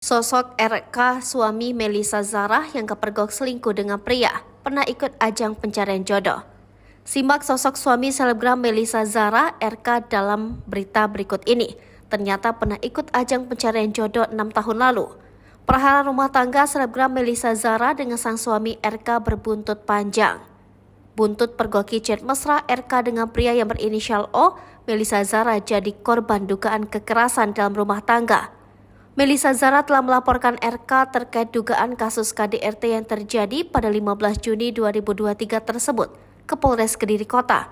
Sosok RK suami Melissa Zara yang kepergok selingkuh dengan pria pernah ikut ajang pencarian jodoh. Simak sosok suami selebgram Melissa Zara RK dalam berita berikut ini. Ternyata pernah ikut ajang pencarian jodoh 6 tahun lalu. Perhara rumah tangga selebgram Melissa Zara dengan sang suami RK berbuntut panjang. Buntut pergoki chat mesra RK dengan pria yang berinisial O, Melissa Zara jadi korban dugaan kekerasan dalam rumah tangga. Melissa Zara telah melaporkan RK terkait dugaan kasus KDRT yang terjadi pada 15 Juni 2023 tersebut ke Polres Kediri Kota.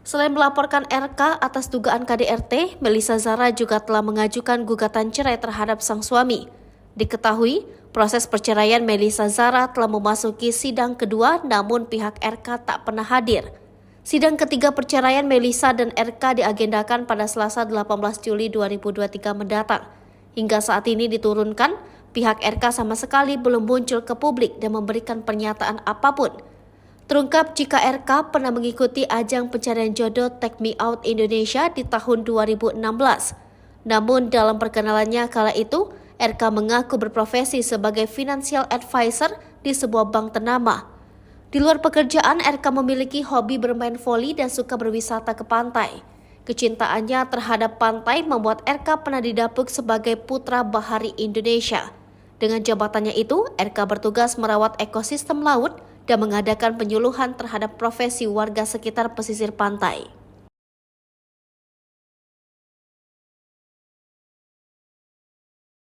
Selain melaporkan RK atas dugaan KDRT, Melissa Zara juga telah mengajukan gugatan cerai terhadap sang suami. Diketahui, proses perceraian Melissa Zara telah memasuki sidang kedua, namun pihak RK tak pernah hadir. Sidang ketiga perceraian Melissa dan RK diagendakan pada Selasa 18 Juli 2023 mendatang. Hingga saat ini diturunkan, pihak RK sama sekali belum muncul ke publik dan memberikan pernyataan apapun. Terungkap jika RK pernah mengikuti ajang pencarian jodoh Take Me Out Indonesia di tahun 2016. Namun dalam perkenalannya kala itu, RK mengaku berprofesi sebagai financial advisor di sebuah bank ternama. Di luar pekerjaan, RK memiliki hobi bermain voli dan suka berwisata ke pantai. Kecintaannya terhadap pantai membuat RK pernah didapuk sebagai Putra Bahari Indonesia. Dengan jabatannya itu, RK bertugas merawat ekosistem laut dan mengadakan penyuluhan terhadap profesi warga sekitar pesisir pantai.